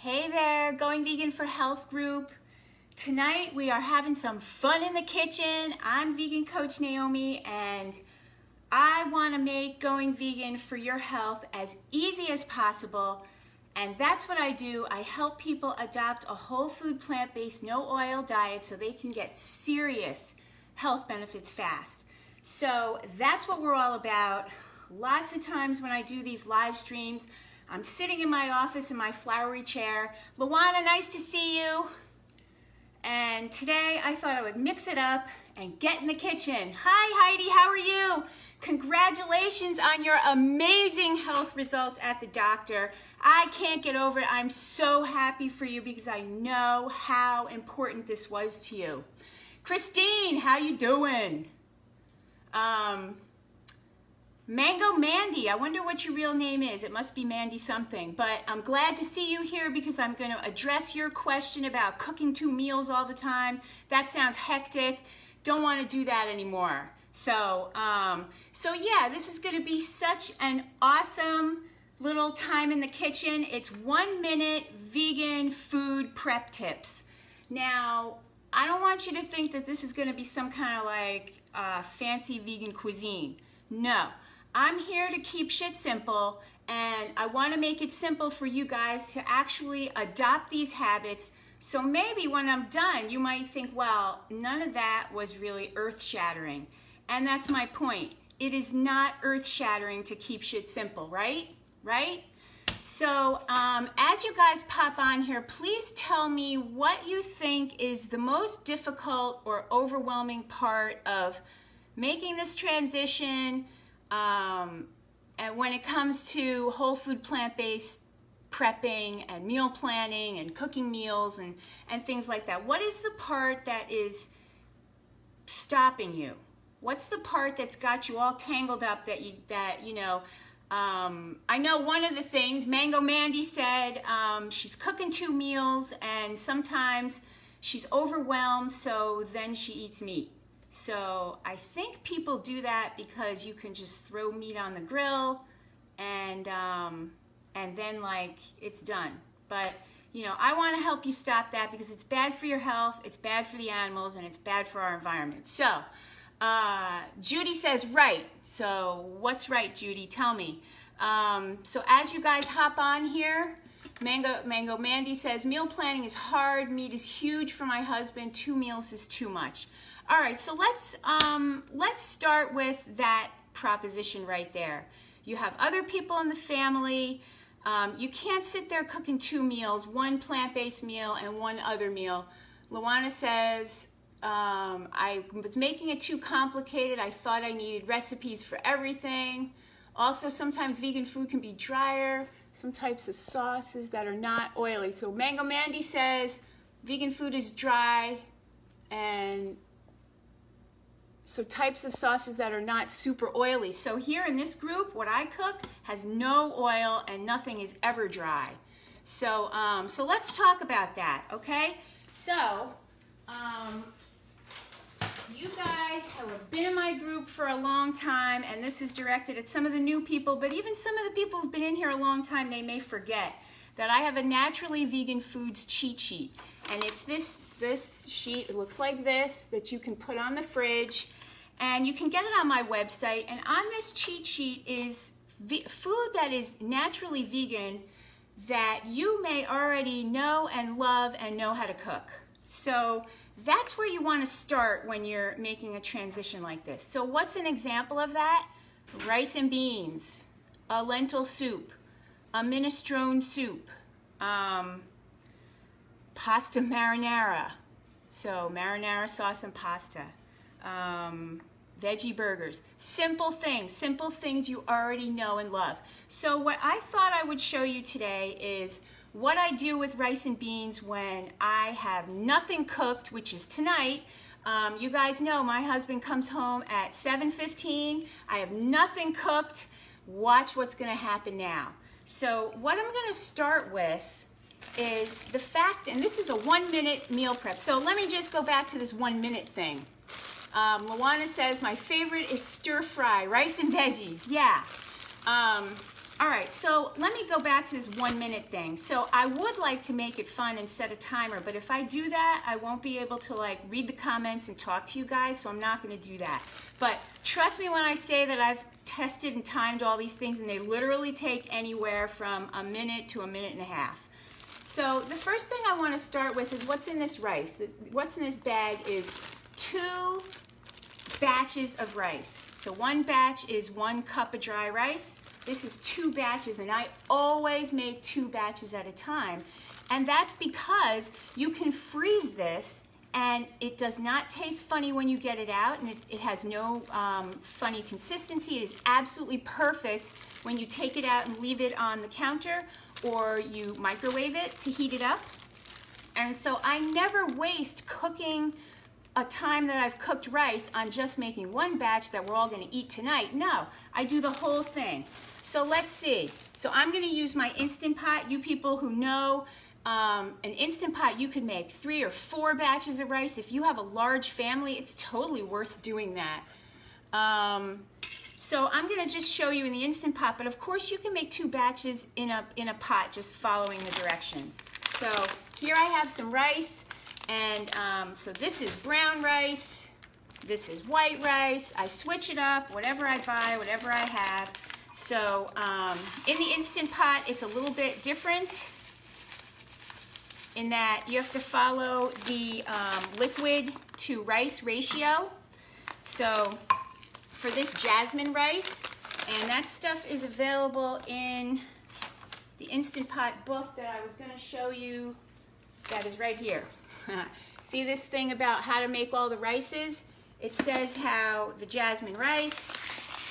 Hey there, Going Vegan for Health group. Tonight we are having some fun in the kitchen. I'm vegan coach Naomi and I want to make going vegan for your health as easy as possible. And that's what I do. I help people adopt a whole food, plant-based, no oil diet so they can get serious health benefits fast. So that's what we're all about. Lots of times when I do these live streams, I'm sitting in my office in my flowery chair. Luana, nice to see you. And today I thought I would mix it up and get in the kitchen. Hi Heidi, how are you? Congratulations on your amazing health results at the doctor. I can't get over it. I'm so happy for you because I know how important this was to you. Christine, how you doing? Mango Mandy, I wonder what your real name is. It must be Mandy something, but I'm glad to see you here because I'm going to address your question about cooking 2 meals all the time. That sounds hectic. Don't want to do that anymore. So yeah, this is going to be such an awesome little time in the kitchen. It's 1-minute vegan food prep tips. Now, I don't want you to think that this is going to be some kind of like fancy vegan cuisine. No. I'm here to keep shit simple, and I want to make it simple for you guys to actually adopt these habits. So maybe when I'm done, you might think, well, none of that was really earth-shattering. And that's my point. It is not earth-shattering to keep shit simple, right? Right? So as you guys pop on here, please tell me what you think is the most difficult or overwhelming part of making this transition, and when it comes to whole food plant-based prepping and meal planning and cooking meals and things like that. What is the part that is stopping you? What's the part that's got you all tangled up I know one of the things, Mango Mandy said she's cooking 2 meals and sometimes she's overwhelmed, so then she eats meat. So I think people do that because you can just throw meat on the grill and then like it's done. But I want to help you stop that because it's bad for your health, it's bad for the animals, and it's bad for our environment. So Judy says right. So what's right, Judy? Tell me. So as you guys hop on here, Mango Mandy says meal planning is hard. Meat is huge for my husband. 2 meals is too much. All right, so let's start with that proposition right there. You have other people in the family. You can't sit there cooking 2 meals, 1 plant-based meal and 1 other meal. Luana says, I was making it too complicated. I thought I needed recipes for everything. Also, sometimes vegan food can be drier. Some types of sauces that are not oily. So Mango Mandy says vegan food is dry, and so types of sauces that are not super oily. So here in this group, what I cook has no oil and nothing is ever dry. So let's talk about that, okay? So you guys have been in my group for a long time, and this is directed at some of the new people, but even some of the people who've been in here a long time, they may forget that I have a Naturally Vegan Foods cheat sheet. And it's this sheet, it looks like this, that you can put on the fridge, and you can get it on my website. And on this cheat sheet is food that is naturally vegan that you may already know and love and know how to cook. So that's where you want to start when you're making a transition like this. So what's an example of that? Rice and beans, a lentil soup, a minestrone soup, pasta marinara, so marinara sauce and pasta, veggie burgers, simple things you already know and love. So what I thought I would show you today is what I do with rice and beans when I have nothing cooked, which is tonight. You guys know my husband comes home at 7:15. I have nothing cooked. Watch what's going to happen now. So what I'm going to start with is the fact, and this is a 1-minute meal prep. So let me just go back to this 1-minute thing. Luana says my favorite is stir fry, rice and veggies. Yeah. All right, so let me go back to this 1 minute thing. So I would like to make it fun and set a timer, but if I do that, I won't be able to like read the comments and talk to you guys, so I'm not gonna do that. But trust me when I say that I've tested and timed all these things, and they literally take anywhere from a minute to a minute and a half. So the first thing I wanna start with is what's in this rice. What's in this bag is 2 batches of rice. So 1 batch is 1 cup of dry rice. This is 2 batches, and I always make 2 batches at a time. And that's because you can freeze this, and it does not taste funny when you get it out, and it has no funny consistency. It is absolutely perfect when you take it out and leave it on the counter, or you microwave it to heat it up. And so I never waste cooking a time that I've cooked rice on just making 1 batch that we're all gonna eat tonight. No, I do the whole thing. So let's see. So I'm gonna use my Instant Pot. You people who know, an Instant Pot, you can make 3 or 4 batches of rice. If you have a large family, it's totally worth doing that. So I'm gonna just show you in the Instant Pot, but of course you can make 2 batches in a pot, just following the directions. So here I have some rice, and so this is brown rice, this is white rice. I switch it up, whatever I buy, whatever I have. So in the Instant Pot, it's a little bit different in that you have to follow the liquid to rice ratio. So for this jasmine rice, and that stuff is available in the Instant Pot book that I was gonna show you, that is right here. See this thing about how to make all the rices? It says how the jasmine rice,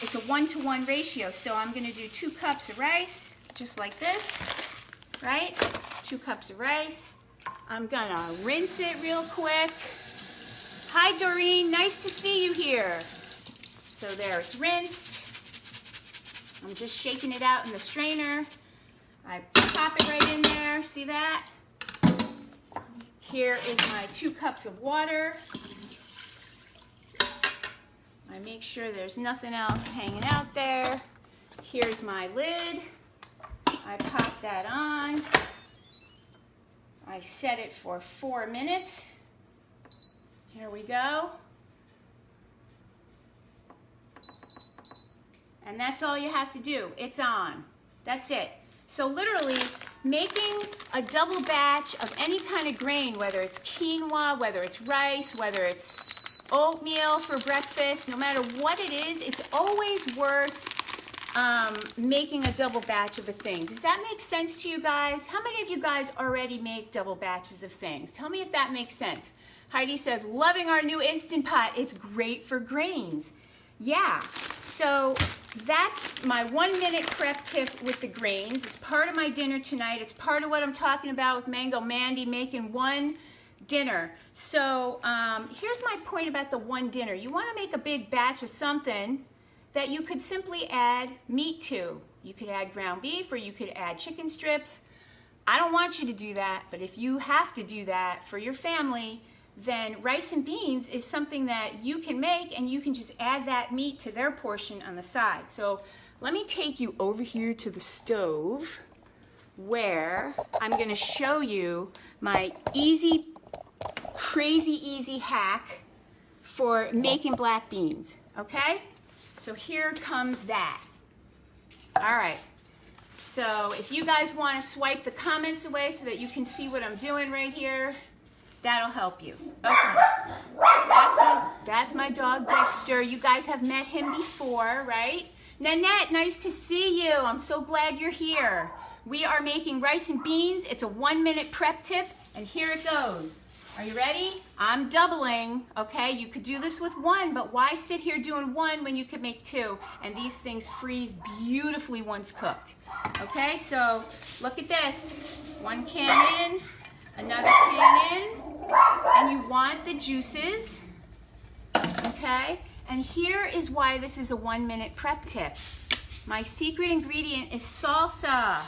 it's a 1-to-1 ratio. So I'm gonna do 2 cups of rice, just like this, right? 2 cups of rice. I'm gonna rinse it real quick. Hi Doreen, nice to see you here. So there, it's rinsed. I'm just shaking it out in the strainer. I pop it right in there, see that? Here is my 2 cups of water. I make sure there's nothing else hanging out there. Here's my lid. I pop that on. I set it for 4 minutes. Here we go. And that's all you have to do. It's on. That's it. So literally, making a double batch of any kind of grain, whether it's quinoa, whether it's rice, whether it's oatmeal for breakfast, no matter what it is, it's always worth making a double batch of a thing. Does that make sense to you guys? How many of you guys already make double batches of things? Tell me if that makes sense. Heidi says, loving our new Instant Pot. It's great for grains. Yeah, so that's my 1 minute prep tip with the grains. It's part of my dinner tonight. It's part of what I'm talking about with Mango Mandy, making 1 dinner. So here's my point about the 1 dinner. You want to make a big batch of something that you could simply add meat to. You could add ground beef, or you could add chicken strips. I don't want you to do that, but if you have to do that for your family, then rice and beans is something that you can make, and you can just add that meat to their portion on the side. So let me take you over here to the stove, where I'm going to show you my easy, crazy easy hack for making black beans, okay? So here comes that. All right, so if you guys want to swipe the comments away so that you can see what I'm doing right here, that'll help you. Okay, that's my dog Dexter. You guys have met him before, right? Nanette, nice to see you. I'm so glad you're here. We are making rice and beans. It's a 1 minute prep tip, and here it goes. Are you ready? I'm doubling, okay? You could do this with 1, but why sit here doing 1 when you could make 2? And these things freeze beautifully once cooked. Okay, so look at this. 1 can in, another can in, and you want the juices, okay? And here is why this is a 1 minute prep tip. My secret ingredient is salsa,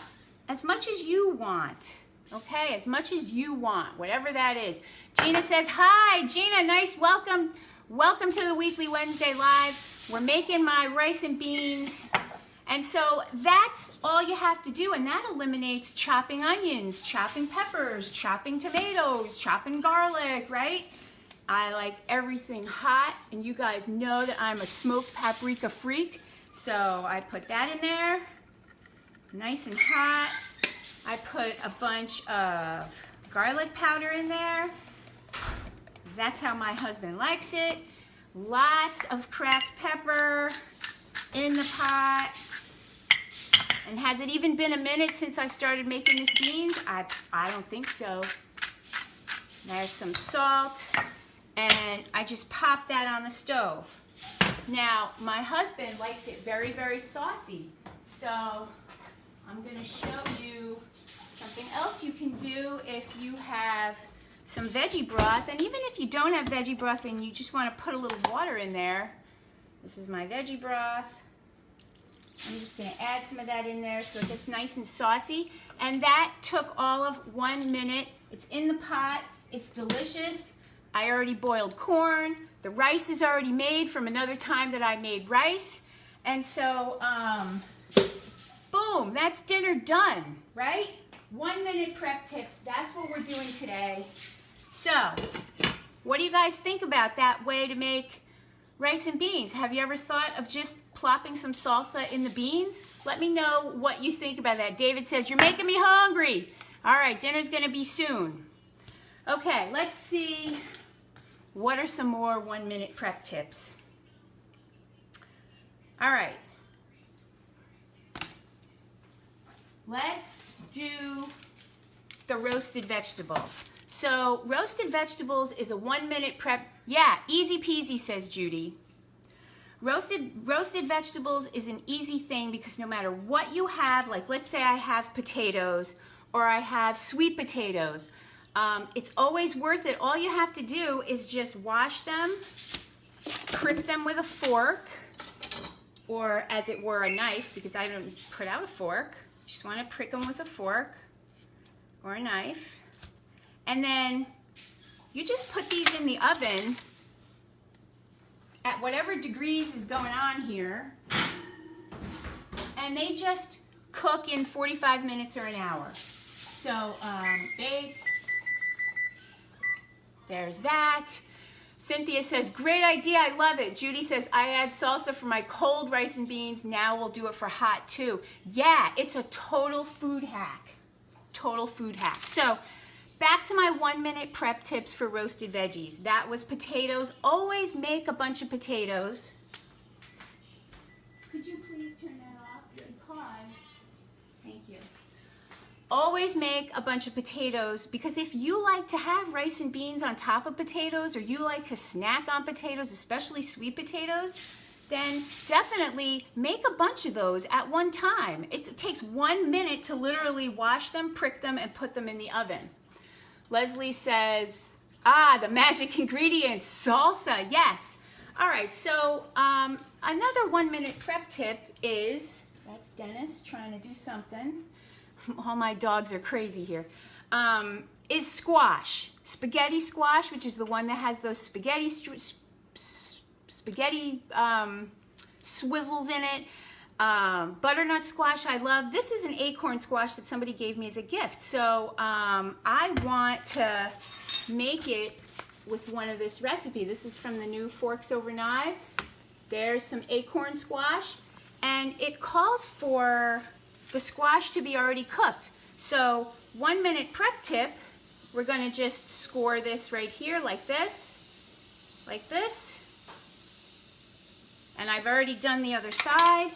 as much as you want. Okay, as much as you want, whatever that is. Gina says, hi, Gina, nice, welcome. Welcome to the Weekly Wednesday Live. We're making my rice and beans, And so that's all you have to do, and that eliminates chopping onions, chopping peppers, chopping tomatoes, chopping garlic, right? I like everything hot, and you guys know that I'm a smoked paprika freak, so I put that in there, nice and hot. I put a bunch of garlic powder in there. That's how my husband likes it. Lots of cracked pepper in the pot. And has it even been a minute since I started making this beans? I don't think so. There's some salt, and I just pop that on the stove. Now, my husband likes it very, very saucy. So I'm gonna show you something else you can do if you have some veggie broth, and even if you don't have veggie broth and you just want to put a little water in there. This is my veggie broth. I'm just going to add some of that in there so it gets nice and saucy. And that took all of 1 minute. It's in the pot. It's delicious. I already boiled corn. The rice is already made from another time that I made rice. And so, boom, that's dinner done, right? 1 minute prep tips. That's what we're doing today. So, what do you guys think about that way to make rice and beans? Have you ever thought of just plopping some salsa in the beans? Let me know what you think about that. David says, you're making me hungry. All right, dinner's gonna be soon. Okay, let's see what are some more 1 minute prep tips. All right. Let's do the roasted vegetables. So roasted vegetables is a 1 minute prep. Yeah, easy peasy, says Judy. Roasted vegetables is an easy thing because no matter what you have, like let's say I have potatoes or I have sweet potatoes, it's always worth it. All you have to do is just wash them, prick them with a fork, or as it were a knife, because I don't put out a fork. Just want to prick them with a fork or a knife. And then you just put these in the oven at whatever degrees is going on here. And they just cook in 45 minutes or an hour. So bake. There's that. Cynthia says, great idea, I love it. Judy says, I add salsa for my cold rice and beans. Now we'll do it for hot too. Yeah, it's a total food hack. Total food hack. So back to my 1 minute prep tips for roasted veggies. That was potatoes. Always make a bunch of potatoes. Could you please turn that off? Because, thank you. Always make a bunch of potatoes, because if you like to have rice and beans on top of potatoes, or you like to snack on potatoes, especially sweet potatoes, then definitely make a bunch of those at one time. It takes 1 minute to literally wash them, prick them, and put them in the oven. Leslie says, the magic ingredients, salsa, yes. All right, so another 1 minute prep tip is, that's Dennis trying to do something. All my dogs are crazy here. Is squash. Spaghetti squash, which is the one that has those spaghetti swizzles in it. Butternut squash I love. This is an acorn squash that somebody gave me as a gift. So I want to make it with one of this recipe. This is from the new Forks Over Knives. There's some acorn squash, and it calls for the squash to be already cooked. So 1 minute prep tip, we're gonna just score this right here like this, and I've already done the other side.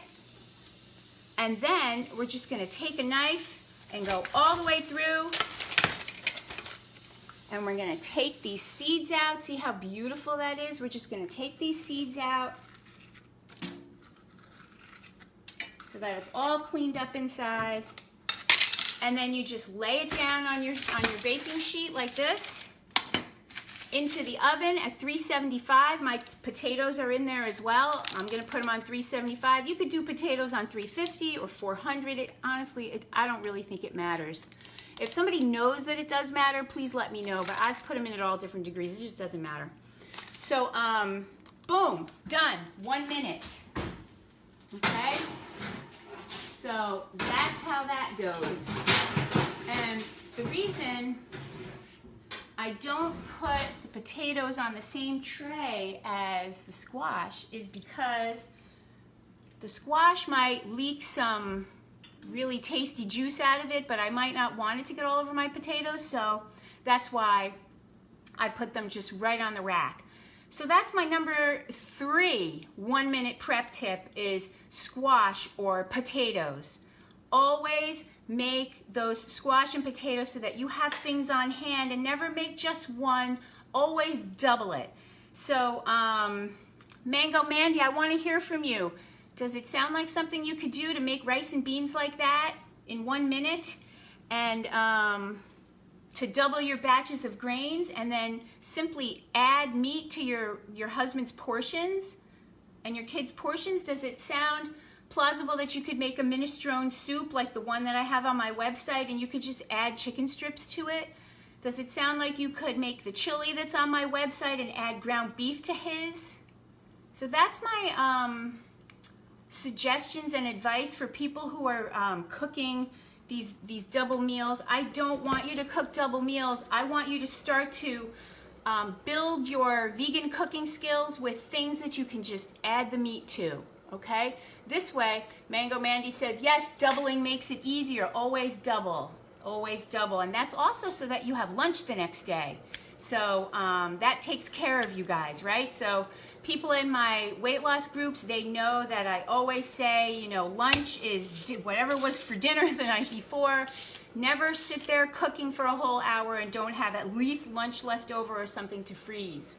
And then we're just gonna take a knife and go all the way through, and we're gonna take these seeds out. See how beautiful that is? We're just gonna take these seeds out so that it's all cleaned up inside. And then you just lay it down on your baking sheet like this into the oven at 375. My potatoes are in there as well. I'm gonna put them on 375. You could do potatoes on 350 or 400. Honestly, I don't really think it matters. If somebody knows that it does matter, please let me know, but I've put them in at all different degrees. It just doesn't matter. So, boom, done, 1 minute, okay? So that's how that goes. And the reason I don't put the potatoes on the same tray as the squash is because the squash might leak some really tasty juice out of it, but I might not want it to get all over my potatoes, so that's why I put them just right on the rack. So that's my number 3 1-minute prep tip is squash or potatoes. Always make those squash and potatoes so that you have things on hand, and never make just one, always double it. So Mango Mandy, I want to hear from you. Does it sound like something you could do to make rice and beans like that in 1 minute, and to double your batches of grains, and then simply add meat to your husband's portions and your kids' portions? Does it sound plausible that you could make a minestrone soup like the one that I have on my website, and you could just add chicken strips to it? Does it sound like you could make the chili that's on my website and add ground beef to his? So that's my suggestions and advice for people who are cooking these double meals. I don't want you to cook double meals. I want you to start to build your vegan cooking skills with things that you can just add the meat to, okay? This way, Mango Mandy says, yes, doubling makes it easier. Always double, always double. And that's also so that you have lunch the next day. So that takes care of you guys, right? So people in my weight loss groups, they know that I always say, you know, lunch is whatever was for dinner the night before. Never sit there cooking for a whole hour and don't have at least lunch left over or something to freeze.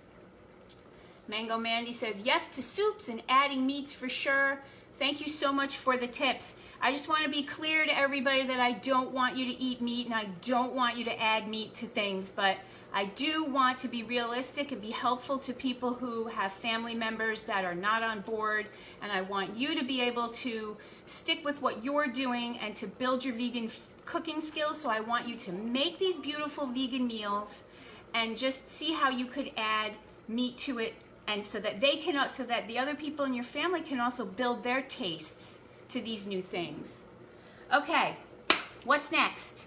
Mango Mandy says, yes to soups and adding meats for sure. Thank you so much for the tips. I just want to be clear to everybody that I don't want you to eat meat, and I don't want you to add meat to things, but I do want to be realistic and be helpful to people who have family members that are not on board, and I want you to be able to stick with what you're doing and to build your vegan cooking skills. So I want you to make these beautiful vegan meals and just see how you could add meat to it, and so that they can, so that the other people in your family can also build their tastes to these new things. Okay, what's next?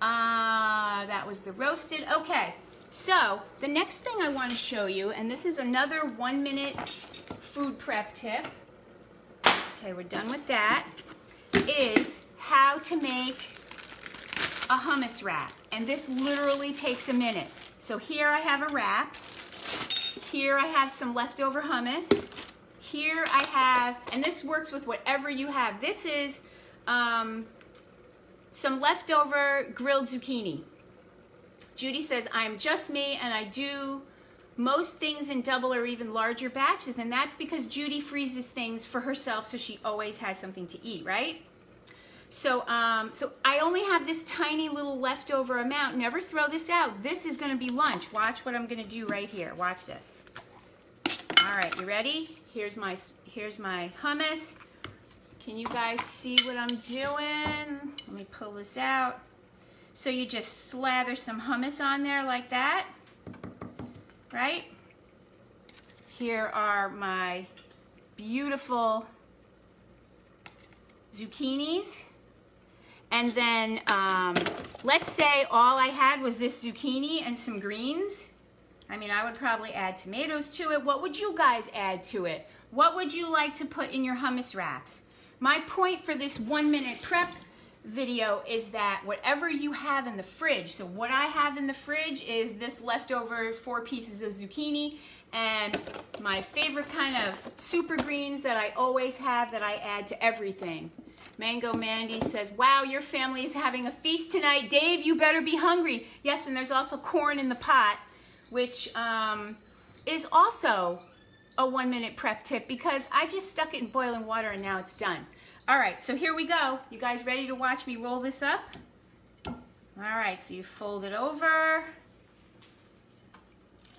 That was the roasted. Okay, so the next thing I want to show you, and this is another 1-minute food prep tip. Okay, we're done with that. Is how to make a hummus wrap, and this literally takes a minute. So here I have a wrap. Here I have some leftover hummus. Here I have, and this works with whatever you have. This is some leftover grilled zucchini. Judy says, I'm just me and I do most things in double or even larger batches, and that's because Judy freezes things for herself so she always has something to eat, right? So, so I only have this tiny little leftover amount. Never throw this out. This is gonna be lunch. Watch what I'm gonna do right here. Watch this. All right, you ready? Here's my hummus. Can you guys see what I'm doing? Let me pull this out. So you just slather some hummus on there like that, right? Here are my beautiful zucchinis. And then let's say all I had was this zucchini and some greens. I mean, I would probably add tomatoes to it. What would you guys add to it? What would you like to put in your hummus wraps? My point for this 1-minute prep video is that whatever you have in the fridge, so what I have in the fridge is this leftover 4 pieces of zucchini and my favorite kind of super greens that I always have that I add to everything. Mango Mandy says, wow, your family is having a feast tonight. Dave, you better be hungry. Yes, and there's also corn in the pot, which is also a 1-minute prep tip because I just stuck it in boiling water and now it's done. All right, so here we go. You guys ready to watch me roll this up? All right, so you fold it over.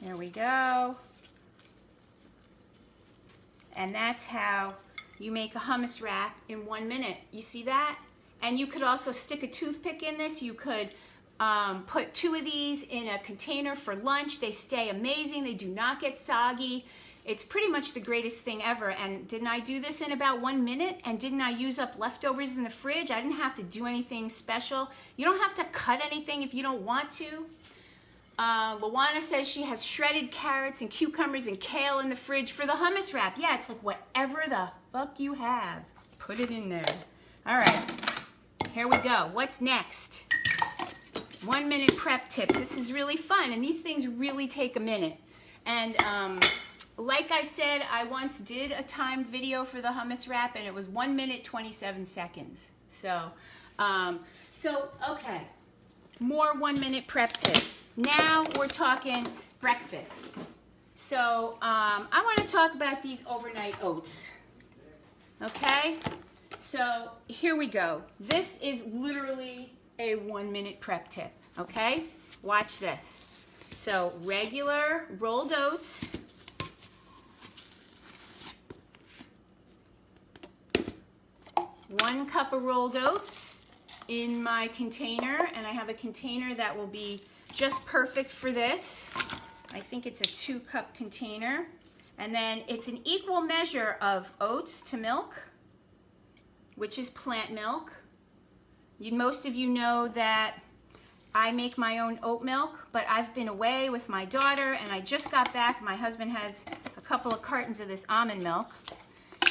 There we go. And that's how you make a hummus wrap in 1 minute. You see that? And you could also stick a toothpick in this. You could put 2 of these in a container for lunch. They stay amazing. They do not get soggy. It's pretty much the greatest thing ever. And didn't I do this in about 1 minute? And didn't I use up leftovers in the fridge? I didn't have to do anything special. You don't have to cut anything if you don't want to. Luana says she has shredded carrots and cucumbers and kale in the fridge for the hummus wrap. Yeah, it's like whatever the fuck you have, put it in there. All right, here we go. What's next? 1 minute prep tips. This is really fun, and these things really take a minute. And like I said, I once did a timed video for the hummus wrap, and it was 1 minute 27 seconds. So, okay, more 1 minute prep tips. Now we're talking breakfast. So I want to talk about these overnight oats. Okay, so here we go. This is literally a 1 minute prep tip. Okay, watch this. So regular rolled oats, one cup of rolled oats in my container, and I have a container that will be just perfect for this. I think it's a 2-cup container. And then it's an equal measure of oats to milk, which is plant milk. Most of you know that I make my own oat milk, but I've been away with my daughter and I just got back. My husband has a couple of cartons of this almond milk.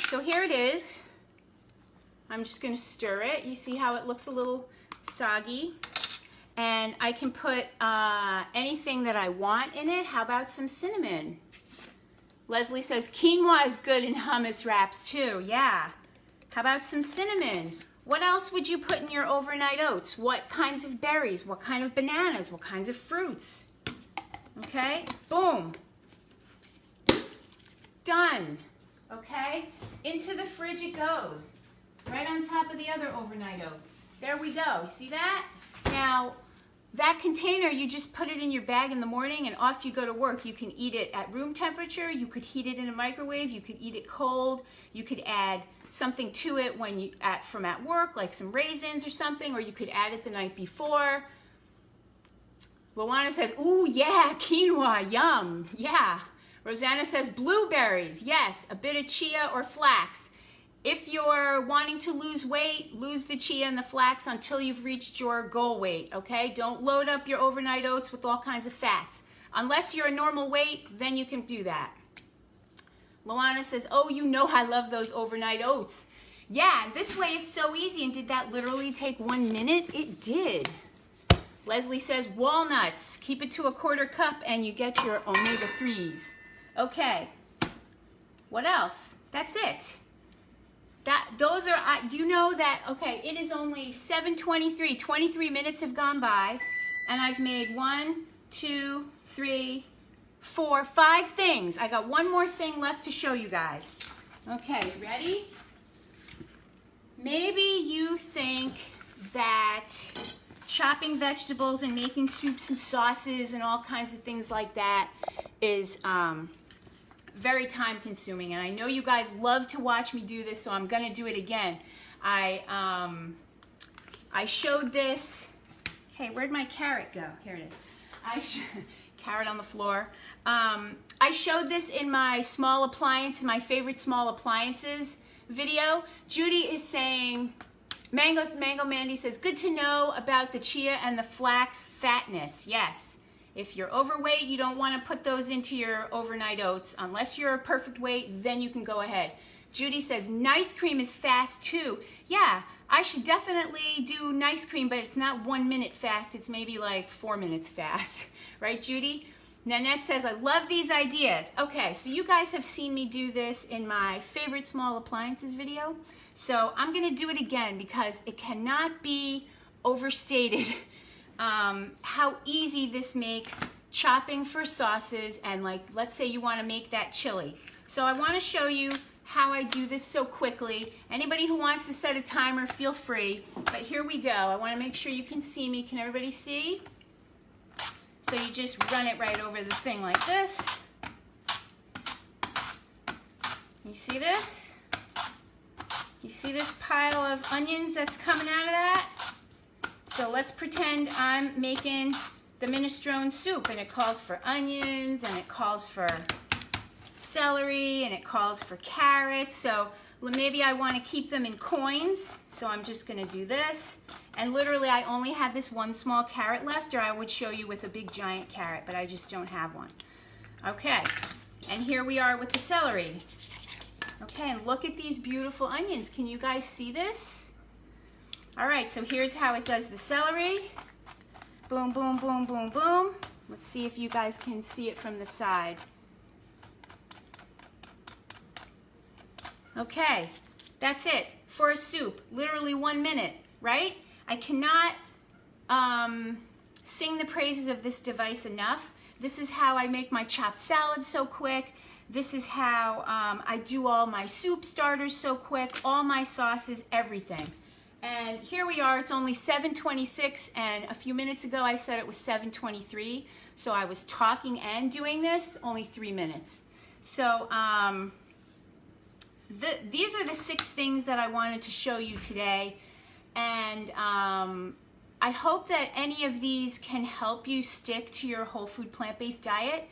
So here it is. I'm just going to stir it. You see how it looks a little soggy? And I can put anything that I want in it. How about some cinnamon? Leslie says quinoa is good in hummus wraps too. Yeah. How about some cinnamon? What else would you put in your overnight oats? What kinds of berries? What kind of bananas? What kinds of fruits? Okay, boom. Done. Okay, into the fridge it goes. Right on top of the other overnight oats. There we go. See that? Now, that container, you just put it in your bag in the morning and off you go to work. You can eat it at room temperature. You could heat it in a microwave. You could eat it cold. You could add something to it when you from at work, like some raisins or something, or you could add it the night before. Luana says, ooh, yeah, quinoa, yum, yeah. Rosanna says blueberries, yes, a bit of chia or flax. If you're wanting to lose weight, lose the chia and the flax until you've reached your goal weight, okay? Don't load up your overnight oats with all kinds of fats. Unless you're a normal weight, then you can do that. Luana says, oh, you know I love those overnight oats. Yeah, this way is so easy. And did that literally take 1 minute? It did. Leslie says walnuts. Keep it to a 1/4 cup and you get your omega-3s. Okay. What else? That's it. Those are, do you know that, okay, it is only 7:23. 23 minutes have gone by and I've made 1, 2, 3, 4, 5 things. I got one more thing left to show you guys. Okay, ready? Maybe you think that chopping vegetables and making soups and sauces and all kinds of things like that is very time consuming. And I know you guys love to watch me do this, so I'm gonna do it again. I showed this. Hey, where'd my carrot go? Here it is. Carrot on the floor. I showed this in my small appliance, my favorite small appliances video. Judy is saying, Mango Mandy says, good to know about the chia and the flax fatness. Yes. If you're overweight, you don't want to put those into your overnight oats. Unless you're a perfect weight, then you can go ahead. Judy says, nice cream is fast too. Yeah, I should definitely do nice cream, but it's not 1 minute fast. It's maybe like 4 minutes fast. Right, Judy? Nanette says, I love these ideas. Okay, so you guys have seen me do this in my favorite small appliances video. So I'm going to do it again because it cannot be overstated how easy this makes chopping for sauces and, like, let's say you want to make that chili. So I want to show you how I do this so quickly. Anybody who wants to set a timer, feel free. But here we go. I want to make sure you can see me. Can everybody see? So you just run it right over the thing like this. You see this? You see this pile of onions that's coming out of that? So let's pretend I'm making the minestrone soup, and it calls for onions, and it calls for celery and it calls for carrots. So maybe I want to keep them in coins. So I'm just going to do this. And literally I only had this one small carrot left, or I would show you with a big giant carrot, but I just don't have one. Okay, and here we are with the celery. Okay, and look at these beautiful onions. Can you guys see this? All right, so here's how it does the celery. Boom, boom, boom, boom, boom. Let's see if you guys can see it from the side. Okay, that's it for a soup. Literally 1 minute, right? I cannot sing the praises of this device enough. This is how I make my chopped salad so quick. This is how I do all my soup starters so quick, all my sauces, everything. And here we are, it's only 7:26, and a few minutes ago I said it was 7:23, so I was talking and doing this only 3 minutes. So these are the 6 things that I wanted to show you today, and I hope that any of these can help you stick to your whole food plant-based diet,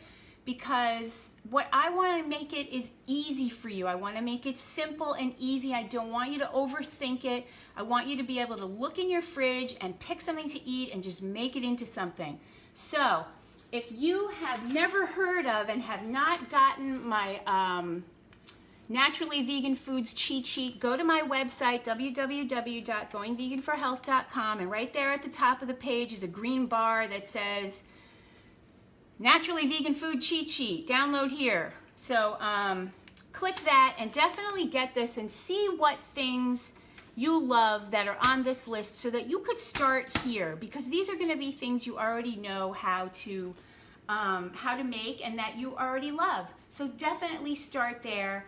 because what I want to make it is easy for you. I want to make it simple and easy. I don't want you to overthink it. I want you to be able to look in your fridge and pick something to eat and just make it into something. So if you have never heard of and have not gotten my Naturally Vegan Foods cheat sheet, go to my website, www.goingveganforhealth.com, and right there at the top of the page is a green bar that says Naturally Vegan Food Cheat Sheet. Download here. So click that and definitely get this and see what things you love that are on this list so that you could start here, because these are going to be things you already know how to make and that you already love. So definitely start there.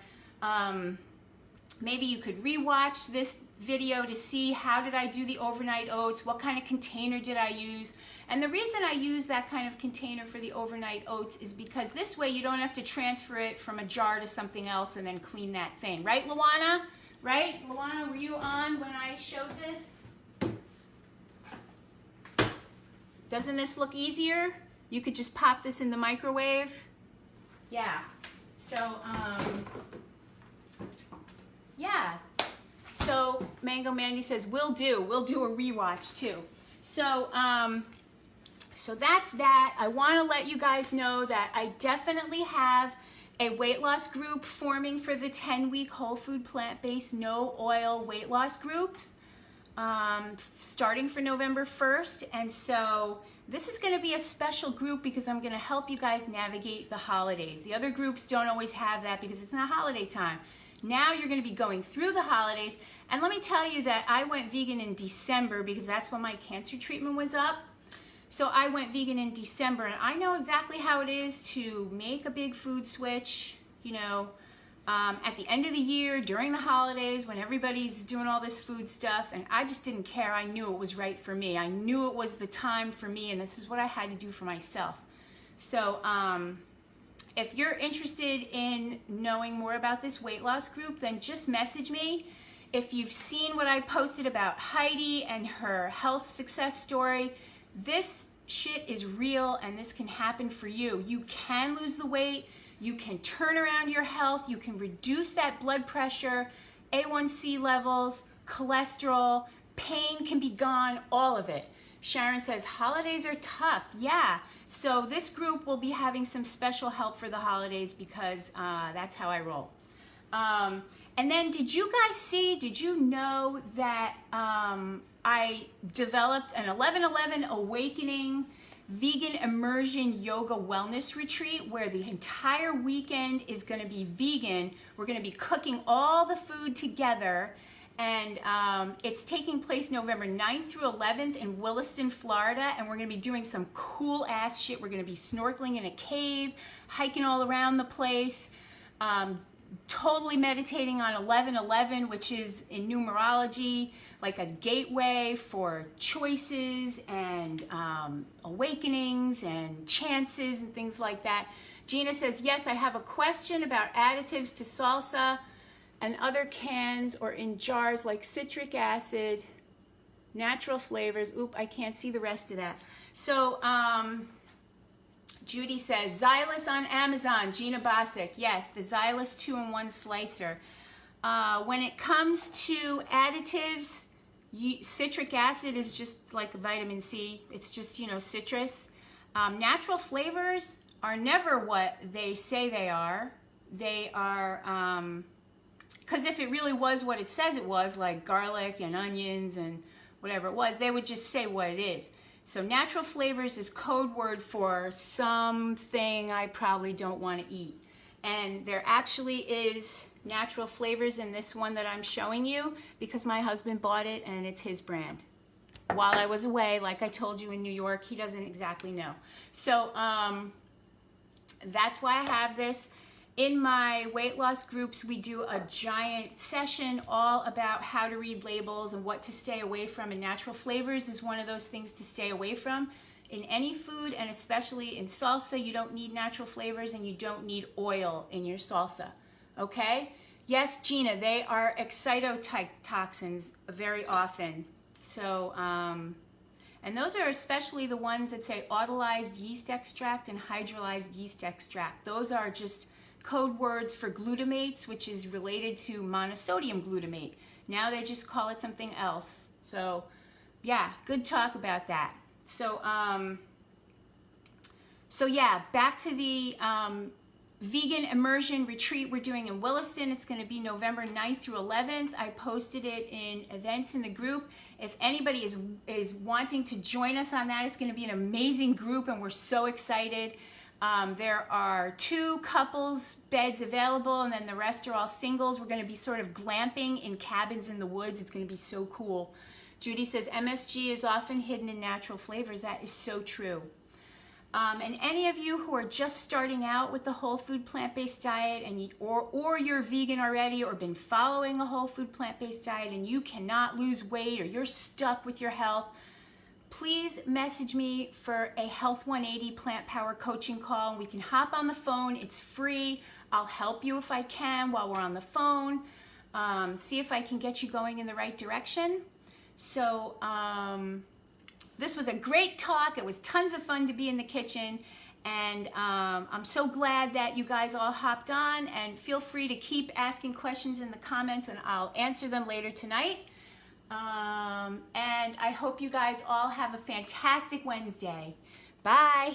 Maybe you could rewatch this video to see how did I do the overnight oats, what kind of container did I use. And the reason I use that kind of container for the overnight oats is because this way you don't have to transfer it from a jar to something else and then clean that thing. Right, Luana? Right? Luana, were you on when I showed this? Doesn't this look easier? You could just pop this in the microwave. Yeah. So, yeah. So Mango Mandy says, we'll do a rewatch too. So, so that's that. I want to let you guys know that I definitely have a weight loss group forming for the 10-week whole food plant-based no oil weight loss groups, starting for November 1st. And so this is going to be a special group because I'm going to help you guys navigate the holidays. The other groups don't always have that because it's not holiday time. Now you're going to be going through the holidays. And let me tell you that I went vegan in December because that's when my cancer treatment was up. So I went vegan in December, and I know exactly how it is to make a big food switch, you know, at the end of the year, during the holidays, when everybody's doing all this food stuff, and I just didn't care. I knew it was right for me. I knew it was the time for me, and this is what I had to do for myself. So if you're interested in knowing more about this weight loss group, then just message me. If you've seen what I posted about Heidi and her health success story, this shit is real and this can happen for you. You can lose the weight, you can turn around your health, you can reduce that blood pressure, A1C levels, cholesterol, pain can be gone, all of it. Sharon says, holidays are tough. Yeah, so this group will be having some special help for the holidays because that's how I roll. And then did you know that I developed an 11/11 Awakening Vegan Immersion Yoga Wellness Retreat where the entire weekend is going to be vegan. We're going to be cooking all the food together, and it's taking place November 9th through 11th in Williston, Florida, and we're going to be doing some cool ass shit. We're going to be snorkeling in a cave, hiking all around the place, totally meditating on 11/11, which is in numerology like a gateway for choices and awakenings and chances and things like that. Gina says, yes, I have a question about additives to salsa and other cans or in jars like citric acid, natural flavors. Oop, I can't see the rest of that. So Judy says, Xylus on Amazon, Gina Bosick. Yes, the Xylus 2-in-1 slicer. When it comes to additives, citric acid is just like vitamin C. It's just, you know, citrus. Natural flavors are never what they say they are. They are, because if it really was what it says it was, like garlic and onions and whatever it was, they would just say what it is. So natural flavors is code word for something I probably don't want to eat. And there actually is natural flavors in this one that I'm showing you because my husband bought it and it's his brand. While I was away, like I told you in New York, he doesn't exactly know. So that's why I have this. In my weight loss groups, we do a giant session all about how to read labels and what to stay away from, and natural flavors is one of those things to stay away from. In any food, and especially in salsa, you don't need natural flavors and you don't need oil in your salsa, okay? Yes, Gina, they are excitotoxins very often. So, and those are especially the ones that say autolyzed yeast extract and hydrolyzed yeast extract. Those are just code words for glutamates, which is related to monosodium glutamate. Now they just call it something else. So yeah, good talk about that. So yeah, back to the vegan immersion retreat we're doing in Williston. It's going to be November 9th through 11th. I posted it in events in the group. If anybody is wanting to join us on that, it's going to be an amazing group and we're so excited. There are 2 couples beds available and then the rest are all singles. We're going to be sort of glamping in cabins in the woods. It's going to be so cool. Judy says MSG is often hidden in natural flavors. That is so true. And any of you who are just starting out with the whole food plant-based diet and or you're vegan already or been following a whole food plant-based diet and you cannot lose weight or you're stuck with your health, please message me for a Health 180 Plant Power coaching call. We can hop on the phone. It's free. I'll help you if I can while we're on the phone. See if I can get you going in the right direction. So this was a great talk. It was tons of fun to be in the kitchen. And I'm so glad that you guys all hopped on. And feel free to keep asking questions in the comments and I'll answer them later tonight. And I hope you guys all have a fantastic Wednesday. Bye.